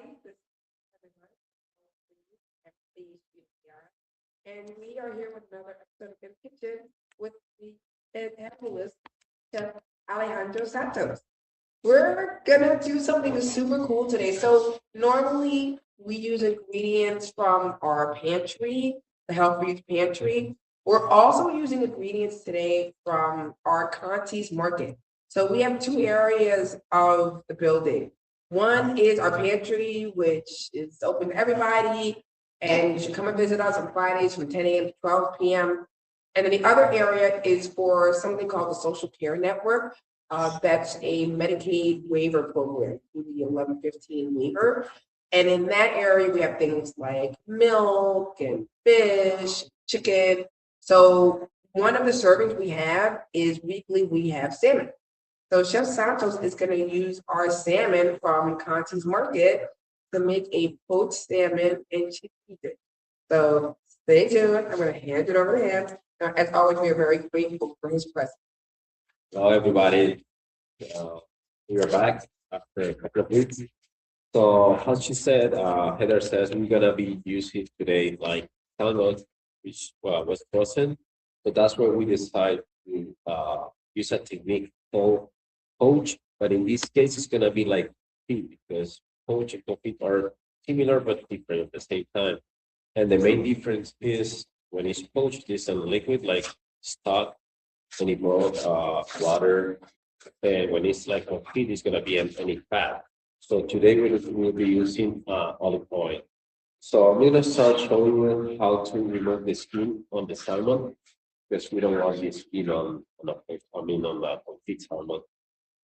everybody. This is everyone. And we are here with another episode of In the Kitchen with the fabulous Chef Alejandro Santos. We're gonna do something super cool today. So normally we use ingredients from our pantry, the Health4youths pantry. We're also using ingredients today from our Conti's Market. So we have two areas of the building. One is our pantry, which is open to everybody, and you should come and visit us on Fridays from 10 a.m. to 12 p.m. And then the other area is for something called the Social Care Network. That's a Medicaid waiver program, through the 1115 waiver. And in that area, we have things like milk and fish, chicken. So one of the servings we have is weekly, we have salmon. So Chef Santos is going to use our salmon from Conti's Market to make a poached salmon and chickpeas. So stay tuned. I'm going to hand it over to him. As always, we are very grateful for his presence. Hello, everybody. We are back after a couple of weeks. So, as she said, Heather says we're gonna be using today like salmon, which was frozen. So that's where we decide to use a technique called poach. But in this case, it's gonna be like feed because poach and confit are similar but different at the same time. And the main difference is when it's poached, it's a liquid like stock, and it more water. And when it's like confit, it's gonna be any fat. So today we'll be using olive oil. So I'm gonna start showing you how to remove the skin on the salmon because we don't want the skin on the confit salmon.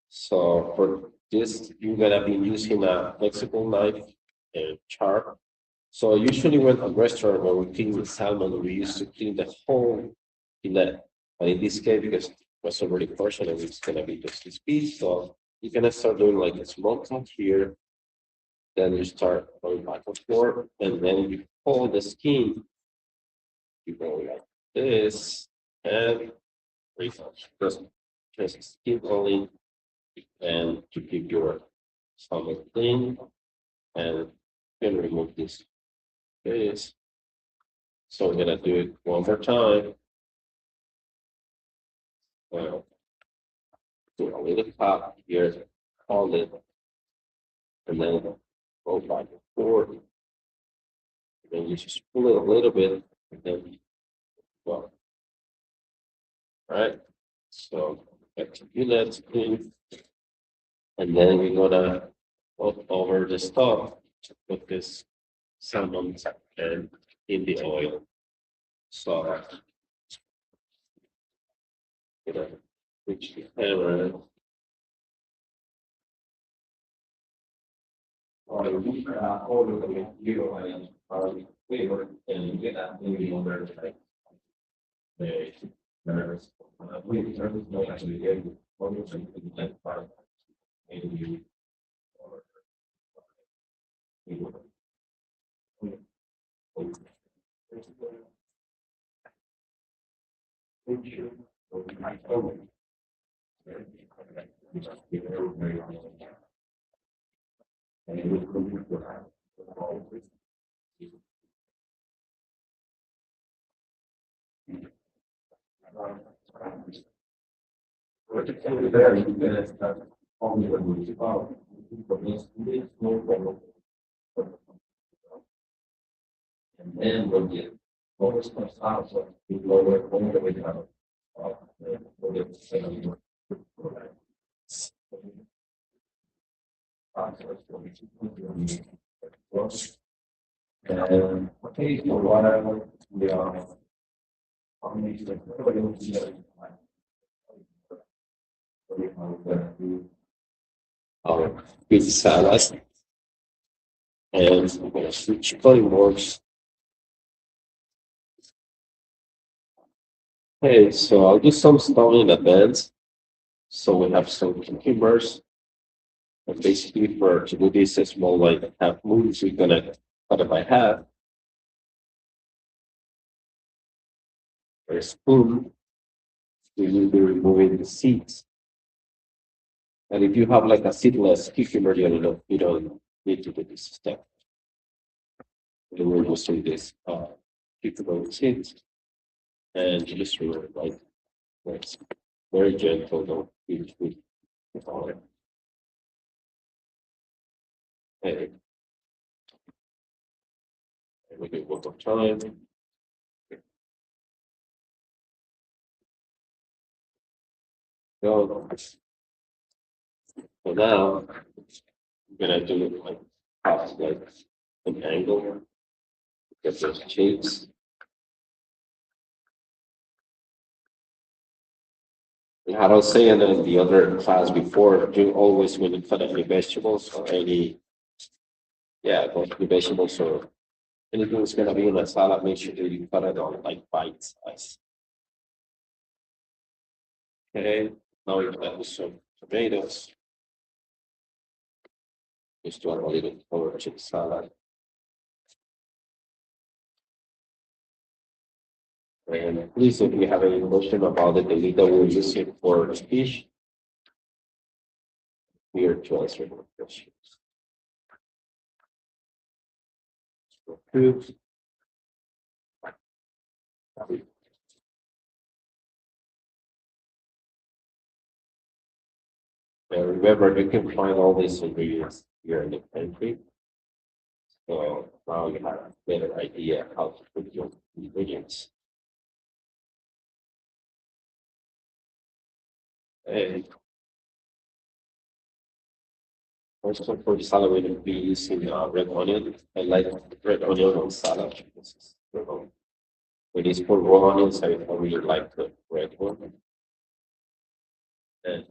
So for this, you're gonna be using a flexible knife and sharp. So usually when a restaurant where we clean the salmon, we used to clean the whole fillet. But in this case, because it was already portioned, it's gonna be just this piece. So you're gonna start doing like a small cut here. Then you start going back and forth, and then you pull the skin. You go like this, and refresh. Just skin only, and to keep your stomach clean, and you can remove this. So we're gonna do it one more time. Do a little cut here, hold it, and then go back and forth. And then you just pull it a little bit, and then well, all right. So back to fillet clean, and then we're gonna put over the stove to put this salmon and in the oil. So you know, switch the camera. All of the video and flavor and get that maybe under the nervous. We determine no actually get almost like part maybe or there you can start only when we about and then we'll get always comes out so we lower only the way down. Okay, so what we are our pizza salad, and I'm gonna switch frameworks. Okay, so I'll do some stuff in advance. So we have some cucumbers, and basically for to do this a small like half moves, we're gonna cut it by half. For a spoon, we will be removing the seeds. And if you have like a seedless cucumber, you don't need to do this step. And we're using this people seeds and just remember, like, it's very gentle, don't feel sweet on it. And we do one more time. Go. So now I'm gonna do it like half like an angle. Get those shapes. And I was saying in the other class before, do always when you cut any vegetables or any, yeah, both the vegetables or anything that's gonna be in a salad, make sure that you cut it on like bite size. Okay, now we're gonna do some tomatoes. Just do a little poached salad. And please, if you have any question about the data we're using for fish, we are to answer more questions. Oops. And remember, you can find all these ingredients here in the pantry. So now you have a better idea how to put your ingredients. And also for the salad, we're going to be using red onion. I like red onion on salad. When it's for raw onions, I really like the red one. And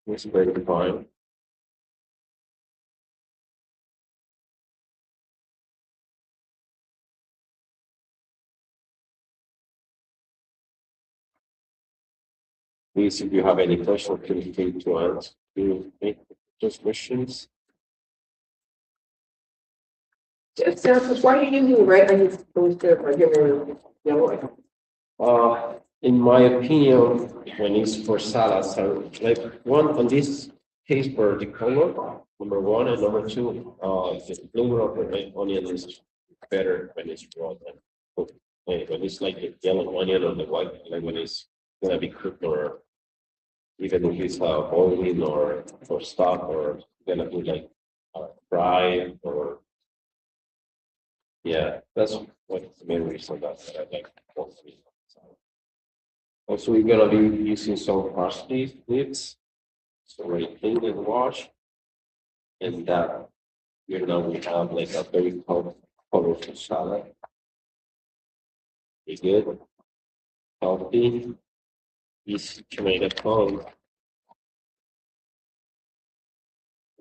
it's very fine. Please, if you have any questions, feel free to ask. To make those questions. Santos, why are you using red onions instead of regular yellow? In my opinion, when it's for salads, so like one on this case for the color, number one, and number two, the flavor of the red onion is better when it's raw than cooked. When it's like the yellow onion or the white, like when it's gonna be cooked or even if it's boiling or stock or gonna be like fry or yeah, that's what the main reason that I like both. Also, we're gonna be using some parsley leaves. So we clean and wash, and that we have like a very colorful salad. Be good, healthy, easy to make at home.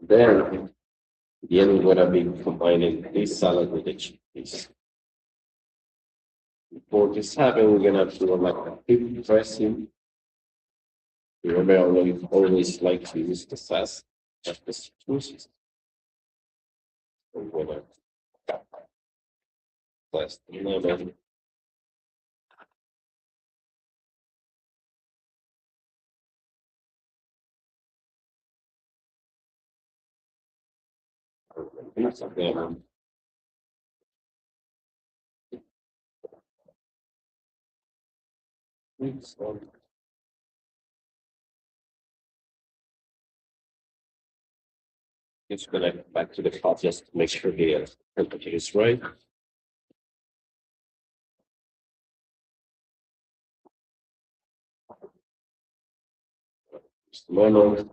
Then, at the end, we're gonna be combining this salad with the chickpeas. For this happen, we're gonna do like a quick dressing. Remember, I always like to use the sauce of the juices. So we're gonna plus the lemon. Piece of lemon. Just gonna back to the pot just to make sure the temperature is right. Just lemon.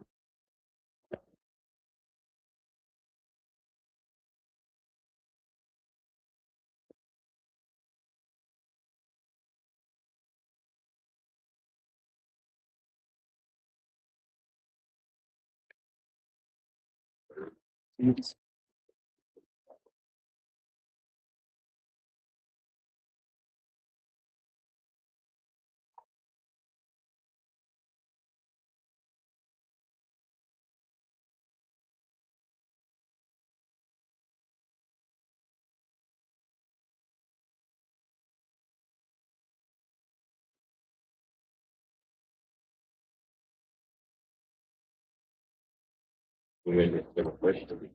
You ready to get a question?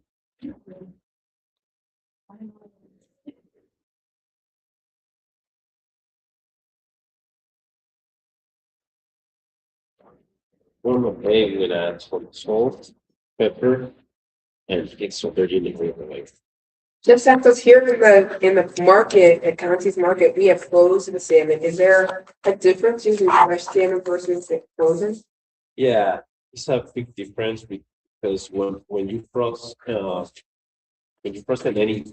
Warm up egg with add some salt, pepper, and extra virgin olive. Chef Santos, here in the market, at Conti's Market, we have frozen salmon. Is there a difference using fresh salmon versus frozen? Yeah, it's a big difference because when you frost any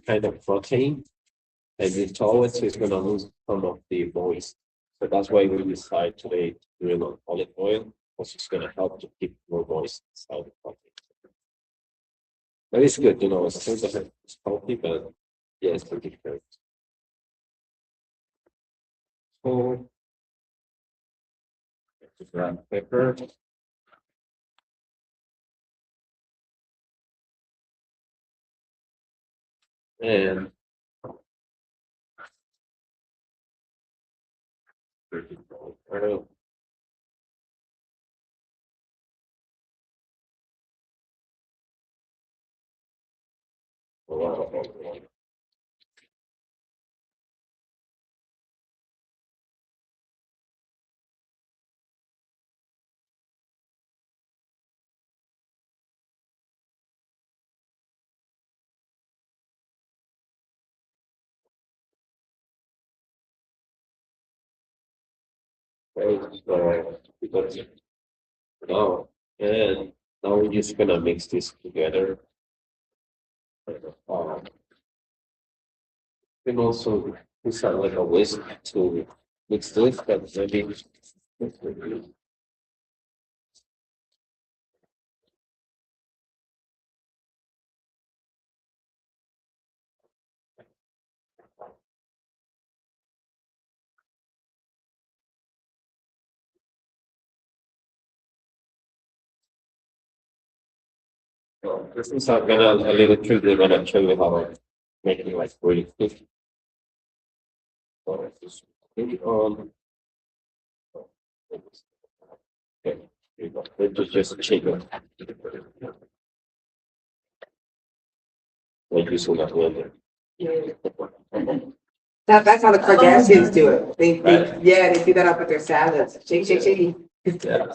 kind of protein and you thaw it, so it's gonna lose some of the moist. So that's why we decide today to do it on olive oil, because it's gonna help to keep more moist inside the protein. But it's good, it's still doesn't it's healthy, but yeah, it's pretty different. So ground pepper. And because now and now we're just gonna mix this together. Um, and also use like a whisk to mix this, but maybe this is not gonna a little trick. They're gonna show you how to make it like really quick. So just put it on. Okay, here you go. Let's just shake it. Like you saw that blender. That's how the Kardashians do it. Right. They do that up with their salads. Shake, shake, shake. Yeah,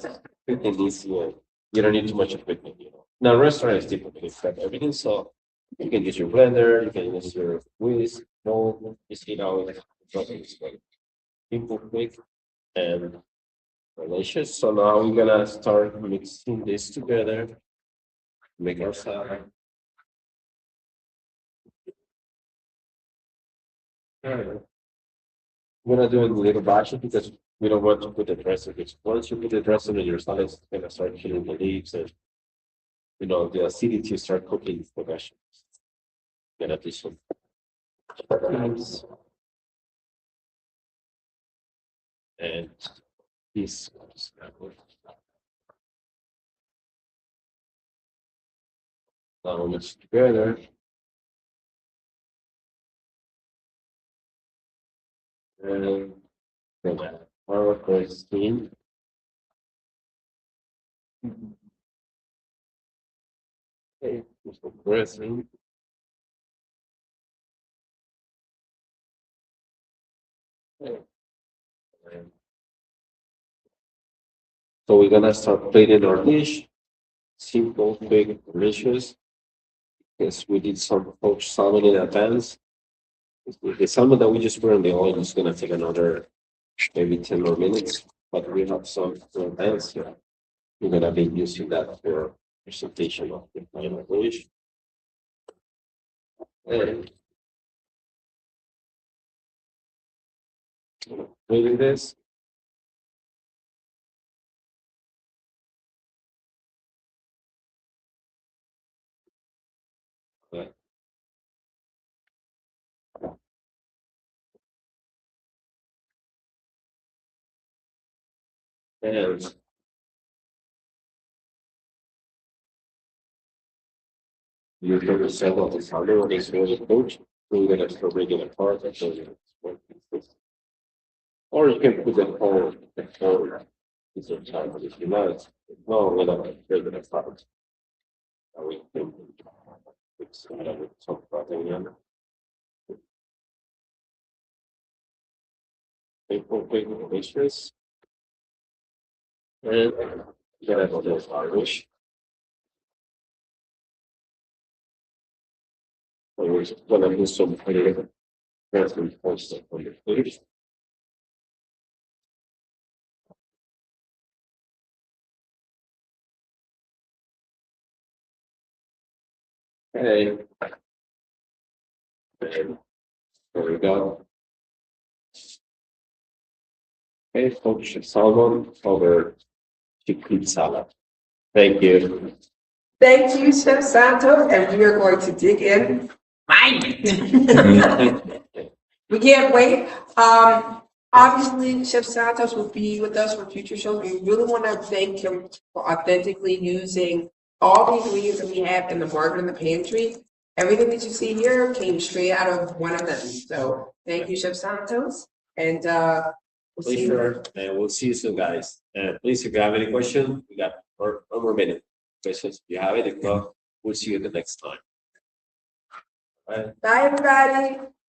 quick and easy. You don't need too much equipment. Now, restaurant is typically prep everything, so you can use your blender, you can use your whisk, mold, you see now it's like simple, quick, and delicious. So now we're gonna start mixing this together, make our salad. Alright. We're gonna do it in little batches because we don't want to put the dressing. Because once you put the dressing in your salad, it's gonna start killing the leaves and the acidity start cooking the vegetables. Gonna do some leaves and this. Now mix together. And then our first steam. Okay, just pressing. So we're gonna start plating our dish. Simple, quick, delicious. Yes, we did some poached salmon in advance. The salmon that we just put in the oil is gonna take another maybe 10 more minutes, but we have some in advance here. We're gonna be using that for presentation of the final dish. And doing this. And you can set up the salad when it's really cooked. We're gonna start breaking it apart and show you what it is. Or you can put the whole piece of salad if you like. No, we're not breaking it apart. we can talk about again. People bring wishes. And get out of this wish. We're gonna do some creative. That's important for the food. Okay. And there we go. Okay, Poached Salmon over Chickpeas salad. Thank you. Thank you, Chef Santos, and we are going to dig in. We can't wait. Obviously, Chef Santos will be with us for future shows. We really want to thank him for authentically using all the ingredients that we have in the market in the pantry. Everything that you see here came straight out of one of them. So thank you, Chef Santos. And we'll see you. Pleasure, and we'll see you soon, guys. And please, if you have any questions, we got one more minute. Questions, if you have it, if not, we'll see you the next time. Bye. Bye, everybody.